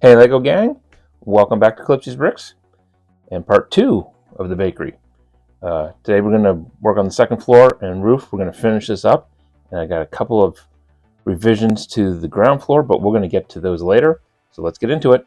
Hey Lego gang, welcome back to Clipsy's Bricks and part 2 of the bakery. Today we're going to work on the second floor and roof. We're going to finish this up, and I got a couple of revisions to the ground floor, but we're going to get to those later, so let's get into it.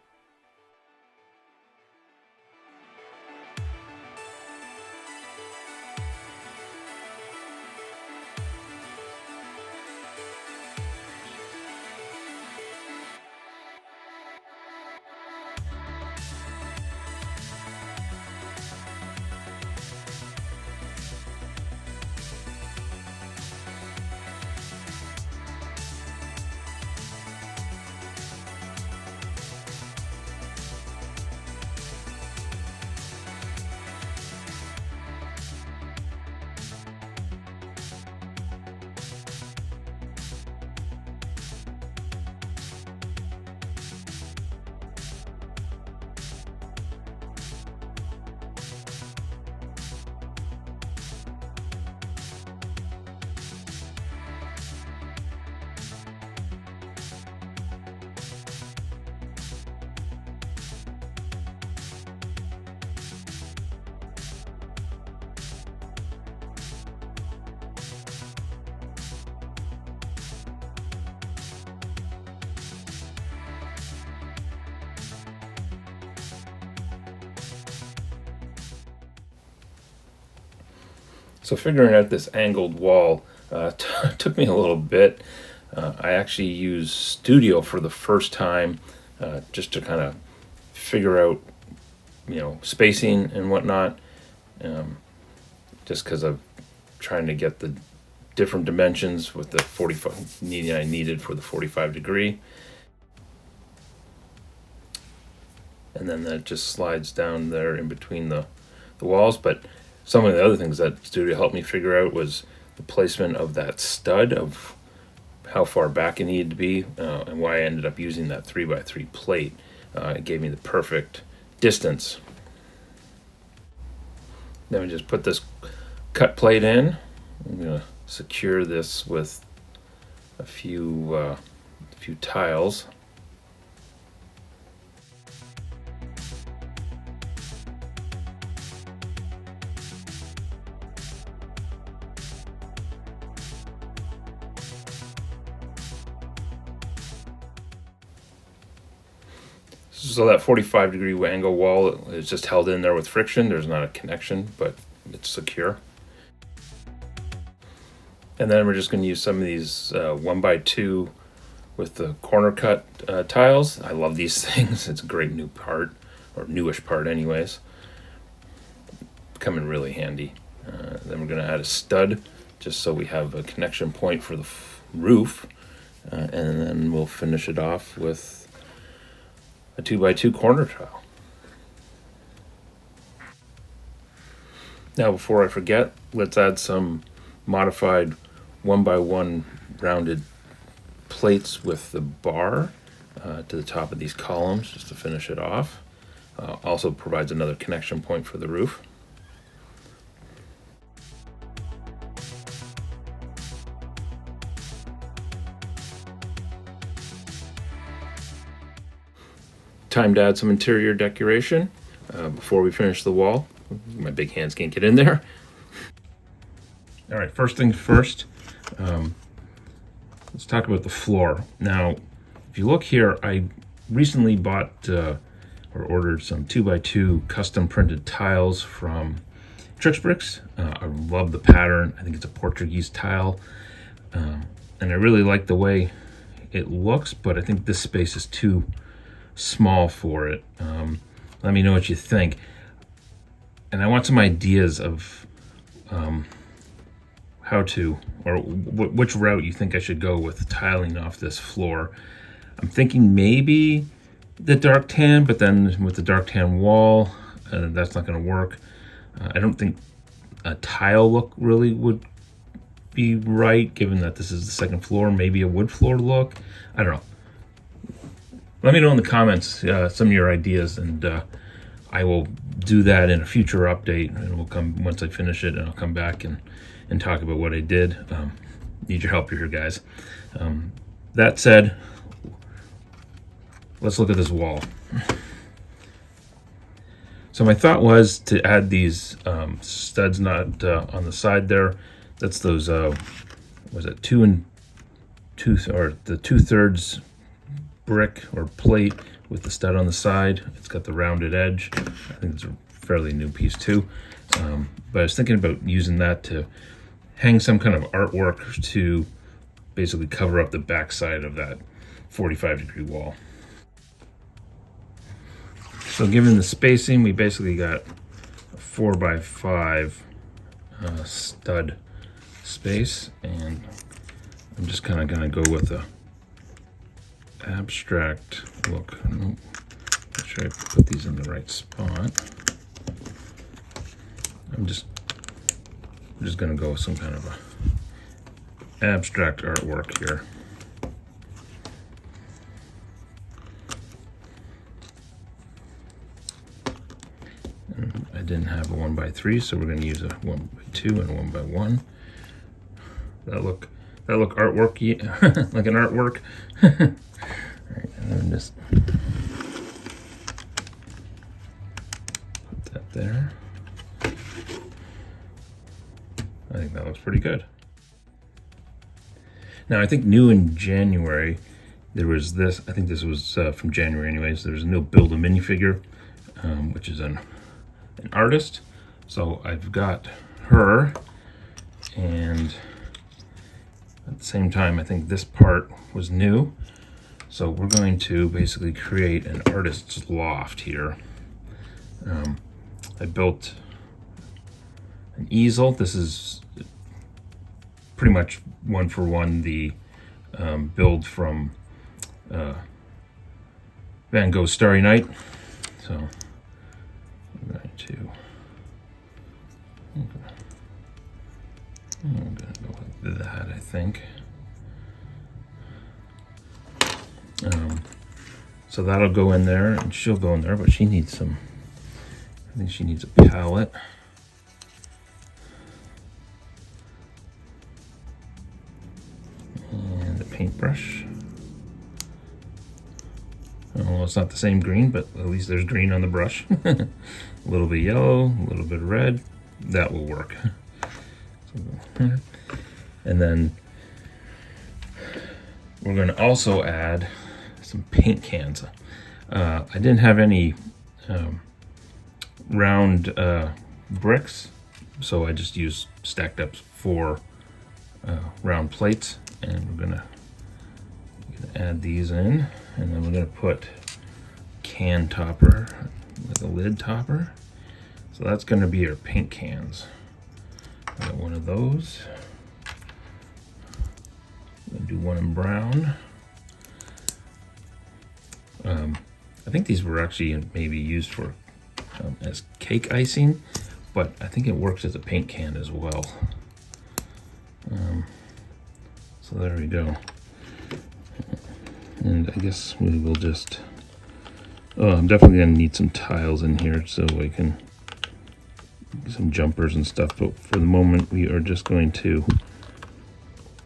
So figuring out this angled wall took me a little bit. I actually used Studio for the first time just to kind of figure out, spacing and whatnot. Just because I'm trying to get the different dimensions with the 45 I needed for the 45 degree. And then that just slides down there in between the walls. But some of the other things that Studio helped me figure out was the placement of that stud, of how far back it needed to be, and why I ended up using that 3x3 plate. It gave me the perfect distance. Then we just put this cut plate in. I'm going to secure this with a few tiles. So that 45 degree angle wall is just held in there with friction. There's not a connection, but it's secure. And then we're just going to use some of these 1x2 with the corner cut tiles. I love these things. It's a great new part, or newish part anyways. Coming really handy. Then we're going to add a stud just so we have a connection point for the roof. And then we'll finish it off with a 2x2 corner tile. Now, before I forget, let's add some modified 1x1 rounded plates with the bar to the top of these columns just to finish it off. Also provides another connection point for the roof. Time to add some interior decoration before we finish the wall. My big hands can't get in there. All right, first things first, let's talk about the floor. Now, if you look here, I recently bought or ordered some 2x2 custom printed tiles from Trix Bricks. I love the pattern. I think it's a Portuguese tile, and I really like the way it looks, but I think this space is too small for it. Let me know what you think. And I want some ideas of how to, or which route you think I should go with tiling off this floor. I'm thinking maybe the dark tan, but then with the dark tan wall, that's not going to work. I don't think a tile look really would be right, given that this is the second floor. Maybe a wood floor look. I don't know. Let me know in the comments some of your ideas, and I will do that in a future update. And we'll come once I finish it, and I'll come back and talk about what I did. Need your help here, guys. That said, let's look at this wall. So my thought was to add these studs not on the side there. That's those was it 2 2/3 brick or plate with the stud on the side. It's got the rounded edge. I think it's a fairly new piece too. But I was thinking about using that to hang some kind of artwork to basically cover up the backside of that 45-degree wall. So given the spacing, we basically got a 4x5 stud space, and I'm just kind of going to go with a abstract look. Nope. Make sure I put these in the right spot. I'm just going to go with some kind of a abstract artwork here. And I didn't have a 1x3, so we're going to use a 1x2 and a 1x1. That look artworky, like an artwork. All right, and then just put that there. I think that looks pretty good. Now, I think new in January, there was this, I think this was from January anyways, there was a new Build a minifigure, which is an artist. So I've got her, and at the same time, I think this part was new. So we're going to basically create an artist's loft here. I built an easel. This is pretty much one for one the build from Van Gogh's Starry Night. So I'm going to go with that, I think. So that'll go in there, and she'll go in there, but she needs some, I think she needs a palette. And a paintbrush. Oh, it's not the same green, but at least there's green on the brush. A little bit yellow, a little bit of red. That will work. And then we're going to also add some paint cans. I didn't have any round bricks, so I just used stacked up 4 round plates, and we're gonna add these in, and then we're gonna put can topper, like a lid topper. So that's gonna be our paint cans. I got one of those. I'm gonna do one in brown. I think these were actually maybe used for as cake icing, but I think it works as a paint can as well. So there we go. And I guess we will just, I'm definitely gonna need some tiles in here so I can, some jumpers and stuff, but for the moment we are just going to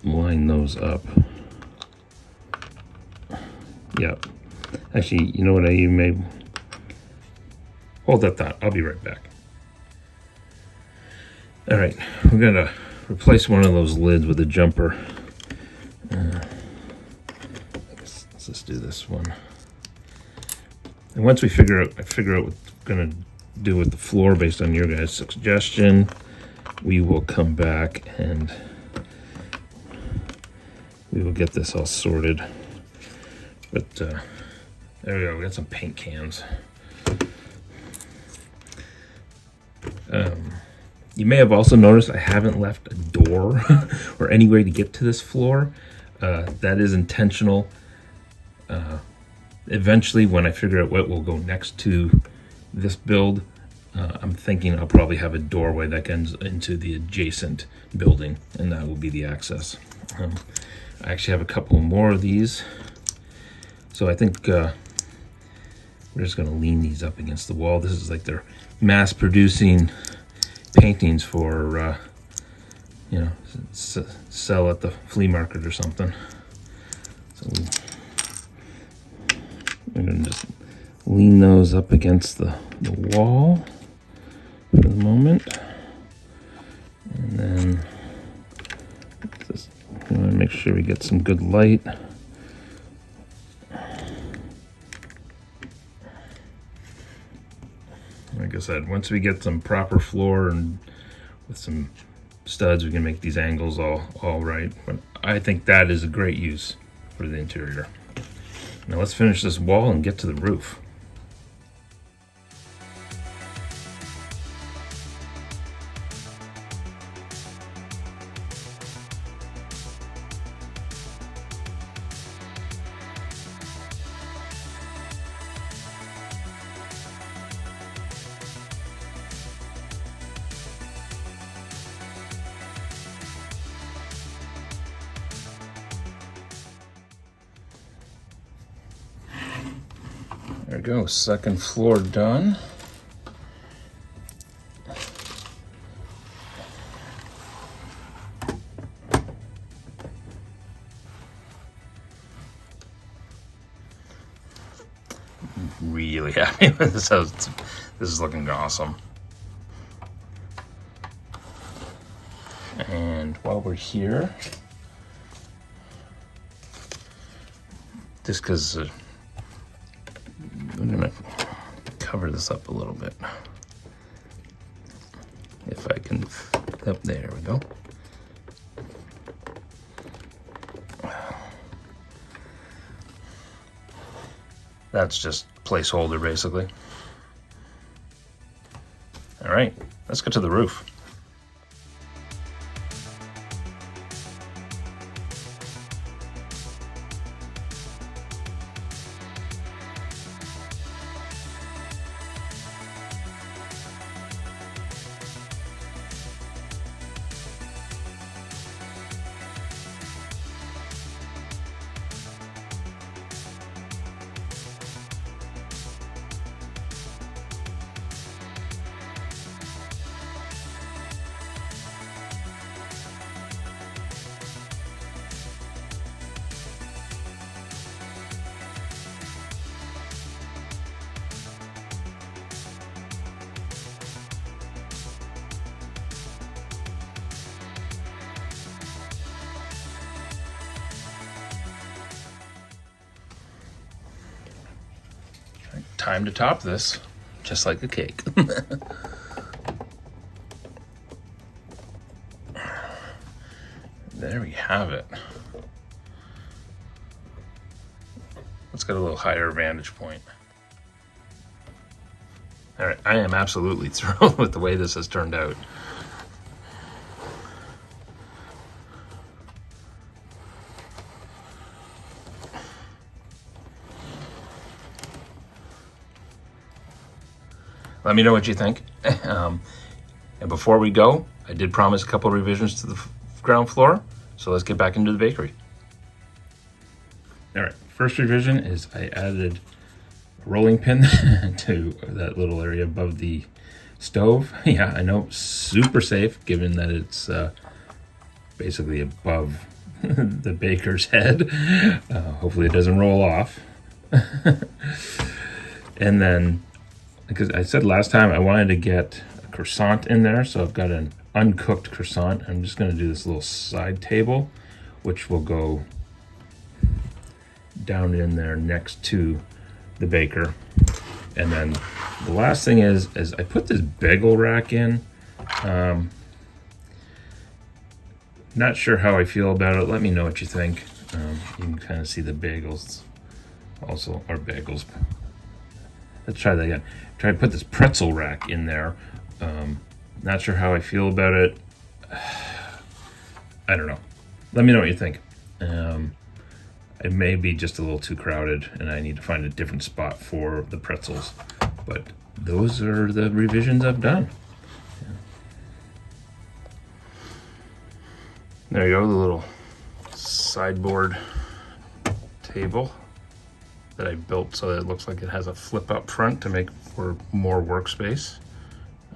line those up. Yep. Actually, you know what, you may hold that thought. I'll be right back. All right, we're gonna replace one of those lids with a jumper. I guess let's just do this one. And once we figure out what we're gonna do with the floor based on your guys' suggestion, we will come back and we will get this all sorted. But there we go, we got some paint cans. You may have also noticed I haven't left a door or any way to get to this floor. That is intentional. Eventually, when I figure out what will go next to this build, I'm thinking I'll probably have a doorway that goes into the adjacent building, and that will be the access. I actually have a couple more of these. So I think we're just going to lean these up against the wall. This is like they're mass producing paintings for, you know, sell at the flea market or something. So I'm gonna just lean those up against the wall for the moment. And then just make sure we get some good light. Like I said, once we get some proper floor and with some studs, we can make these angles all right. But I think that is a great use for the interior. Now let's finish this wall and get to the roof. There we go, second floor done. Really happy with this house. This is looking awesome. And while we're here, just because I'm gonna cover this up a little bit. If I can, there we go. That's just placeholder basically. All right, let's get to the roof. Time to top this, just like a cake. There we have it. Let's get a little higher vantage point. All right, I am absolutely thrilled with the way this has turned out. Let me know what you think. And before we go, I did promise a couple of revisions to the ground floor, so let's get back into the bakery. All right, first revision is I added a rolling pin to that little area above the stove. Yeah, I know, super safe given that it's basically above the baker's head. Hopefully it doesn't roll off. And then, because I said last time I wanted to get a croissant in there, so I've got an uncooked croissant. I'm just going to do this little side table, which will go down in there next to the baker. And then the last thing is I put this bagel rack in. Not sure how I feel about it. Let me know what you think. You can kind of see the bagels also, or bagels. Let's try that again. Try to put this pretzel rack in there. Not sure how I feel about it. I don't know. Let me know what you think. It may be just a little too crowded and I need to find a different spot for the pretzels. But those are the revisions I've done. Yeah. There you go, the little sideboard table that I built so that it looks like it has a flip up front to make for more workspace.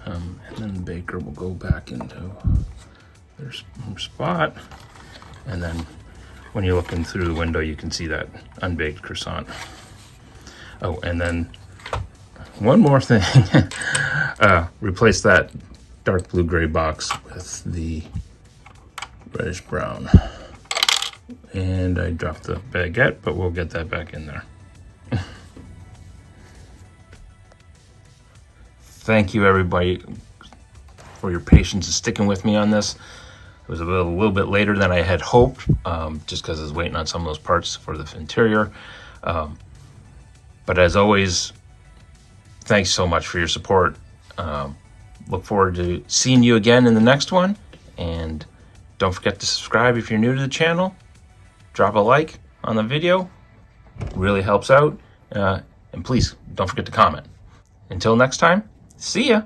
And then the baker will go back into their spot. And then when you're looking through the window, you can see that unbaked croissant. Oh, and then one more thing. Replace that dark blue-gray box with the reddish brown. And I dropped the baguette, but we'll get that back in there. Thank you, everybody, for your patience and sticking with me on this. It was a little bit later than I had hoped, just because I was waiting on some of those parts for the interior. But as always, thanks so much for your support. Look forward to seeing you again in the next one. And don't forget to subscribe if you're new to the channel. Drop a like on the video. Really helps out. And please, don't forget to comment. Until next time, see ya.